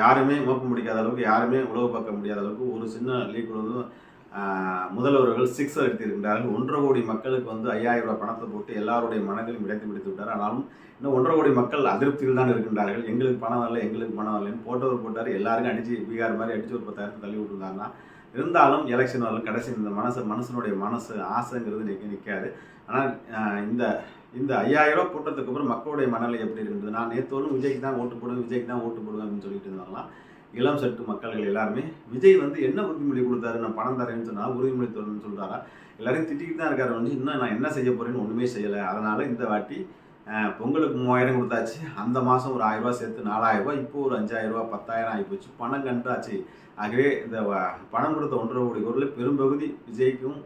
யாருமே மோப்பம் முடிக்காத அளவுக்கு, யாருமே உளவு பார்க்க முடியாத அளவுக்கு ஒரு சின்ன லீக் வந்து முதல்வர்கள் சிக்ஸர் எடுத்திருக்கின்றார்கள். 1.5 கோடி மக்களுக்கு வந்து 5000 ரூபாய் பணத்தை போட்டு எல்லாருடைய மனதிலும் இடைத்து பிடித்து விட்டார். ஆனாலும் இன்னும் 1.5 கோடி மக்கள் அதிருப்தியில் தான் இருக்கின்றார்கள். எங்களுக்கு பணம் வரல, எங்களுக்கு பணம் வரலன்னு போட்டவர் போட்டார். எல்லாருக்கும் அடிச்சு பீகார் மாதிரி அடிச்சு ஒரு 10,000 தள்ளி விட்டுருந்தாங்கன்னா, இருந்தாலும் எலெக்ஷன் வரல. கடைசி இந்த மனுஷனுடைய மனசு ஆசைங்கிறது நிற்காது. ஆனால் இந்த 5000 ரூபாய் போட்டதுக்கு அப்புறம் மக்களுடைய மனநிலை எப்படி இருந்தது? நான் நேற்று விஜய்க்கு தான் ஓட்டு போடுவேன், விஜய்க்கு தான் ஓட்டு போடுவேன் அப்படின்னு சொல்லிட்டு இருந்தாங்களாம். இளம் சட்டு மக்கள்கள் எல்லாருமே விஜய் வந்து என்ன உறுதிமொழி கொடுத்தாரு? நான் பணம் தரேன்னு சொன்னா உறுதிமொழி தரணும்னு சொல்றாரா? எல்லாரையும் திட்டிக்கிட்டு தான் இருக்காரு வந்து, இன்னும் நான் என்ன செய்ய போறேன்னு ஒண்ணுமே செய்யலை. அதனால இந்த வாட்டி பொங்கலுக்கு 3000 கொடுத்தாச்சு, அந்த மாதம் ஒரு 1000 ரூபாய் சேர்த்து 4000 ரூபாய், இப்போ ஒரு 5000 ரூபாய் 10,000 ஆகிப்போச்சு. பணம் கண்டாச்சு. ஆகவே இந்த பணம் கொடுத்த 1.5 கோடி பொருள் பெரும்பகுதி விஜய்க்கும்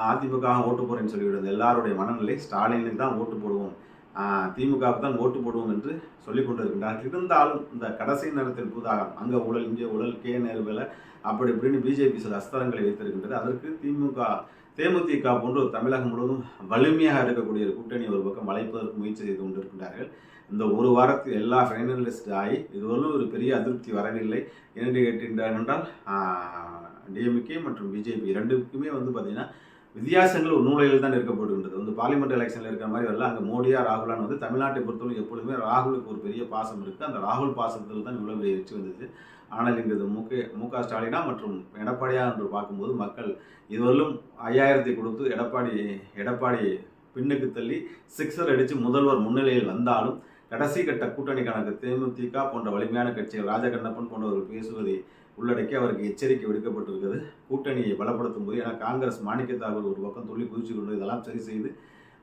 அதிமுக ஓட்டு போறேன்னு சொல்லிவிடுது. எல்லாருடைய மனநிலை ஸ்டாலினுக்கு தான் ஓட்டு போடுவோம், திமுகவுக்கு தான் ஓட்டு போடுவோம் என்று சொல்லிக் கொண்டிருக்கின்றார்கள். இருந்தாலும் இந்த கடைசி நேரத்தில் புதாக அங்கே ஊழல், இங்கே ஊழல், கே நேரு வேலை, அப்படி இப்படின்னு பிஜேபி சில அஸ்திரங்களை வைத்திருக்கின்றது. அதற்கு தேமுதிக போன்று தமிழகம் முழுவதும் வலிமையாக இருக்கக்கூடிய கூட்டணி ஒரு பக்கம் வளைப்பதற்கு முயற்சி செய்து கொண்டிருக்கின்றார்கள். இந்த ஒரு வாரத்தில் எல்லா ஃபைனலிஸ்ட் ஆகி இதுவரையும் ஒரு பெரிய அதிருப்தி வரவில்லை. என்று கேட்டிருந்தார் என்றால் டிஎம்கே மற்றும் பிஜேபி ரெண்டுக்குமே வந்து பார்த்தீங்கன்னா வித்தியாசங்கள் ஒரு நூலையில் தான் இருக்கப்படுகின்றது. வந்து பார்லிமெண்ட் எலெக்ஷனில் இருக்கிற மாதிரி வரல. அங்கே மோடியா ராகுலான்னு வந்து தமிழ்நாட்டை பொறுத்தவரை எப்பொழுதுமே ராகுலுக்கு ஒரு பெரிய பாசம் இருக்குது. அந்த ராகுல் பாசத்தில் தான் இவ்வளோ பெரிய வெற்றி வந்தது. ஆனால் இங்கு மு க ஸ்டாலினா மற்றும் எடப்பாடியா என்று பார்க்கும்போது மக்கள் இதுவரையிலும் 5000 கொடுத்து எடப்பாடி பின்னுக்கு தள்ளி சிக்ஸர் அடித்து முதல்வர் முன்னிலையில் வந்தாலும் கடைசி கட்ட கூட்டணி கணக்கு தேமுதிக போன்ற வலிமையான கட்சிகள் ராஜகண்ணப்பன் போன்றவர்கள் பேசுவதை உள்ளடக்கி அவருக்கு எச்சரிக்கை விடுக்கப்பட்டிருக்கிறது. கூட்டணியை பலப்படுத்தும் போது, ஏன்னா காங்கிரஸ் மாணிக்க தாகூர் ஒரு பக்கம் துள்ளி குதிச்சு கொண்டு இதெல்லாம் சரி செய்து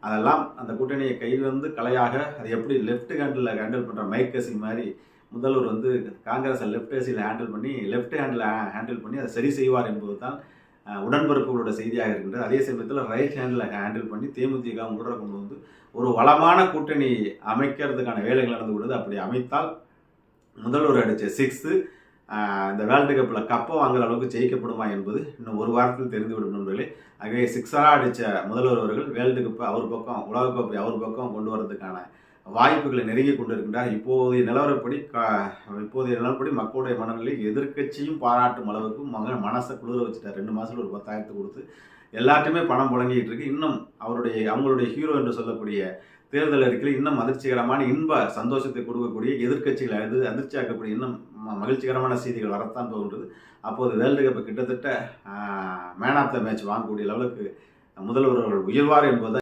அதெல்லாம் அந்த கூட்டணியை கையிலிருந்து கலையாக அதை எப்படி லெஃப்ட் ஹேண்டில் ஹேண்டில் பண்ணுற மைக் கசி மாதிரி முதல்வர் வந்து காங்கிரஸை லெஃப்ட் ஹேண்டில் ஹேண்டில் பண்ணி அதை சரி செய்வார் என்பது தான் உடன்பிறப்புகளோட செய்தியாக இருக்கின்றது. அதே சமயத்தில் ரைட் ஹேண்டில் ஹேண்டில் பண்ணி தேமுதிக உடற கொண்டு வந்து ஒரு வளமான கூட்டணி அமைக்கிறதுக்கான வேலைகள் நடந்து விடுது. அப்படி அமைத்தால் முதல்வர் அடித்த 6 இந்த வேர்ல்டு கப்பில் கப்பை வாங்குற அளவுக்கு ஜெயிக்கப்படுமா என்பது இன்னும் ஒரு வாரத்தில் தெரிந்துவிடும் நண்பர்களே. ஆகவே 6 அடித்த முதல்வர் அவர்கள் வேர்ல்டு கப்பை அவர் பக்கம், உலகக்கோப்பை அவர் பக்கம் கொண்டு வரதுக்கான வாய்ப்புகளை நெருங்கி கொண்டிருக்கின்றார். இப்போதைய நிலவரப்படி மக்களுடைய மனநிலை எதிர்க்கட்சியும் பாராட்டும் அளவுக்கு மனசை குளிர வச்சுட்டார். 2 மாதத்தில் ஒரு 10,000 கொடுத்து எல்லாத்தையுமே பணம் புழங்கிட்டு இருக்கு. இன்னும் அவங்களுடைய ஹீரோ என்று சொல்லக்கூடிய தேர்தல் அறிக்கையில் இன்னும் அதிர்ச்சிகரமான சந்தோஷத்தை கொடுக்கக்கூடிய எதிர்க்கட்சிகளை அதிர்ச்சியாக்கக்கூடிய இன்னும் மகிழ்ச்சிகரமான செய்திகள் வரத்தான் போகின்றது. அப்போது வேர்ல்டு கப் கிட்டத்தட்ட மேன் ஆஃப் த மேட்ச் வாங்கக்கூடிய லெவலுக்கு முதல்வர் அவர்கள் உயர்வார் என்பது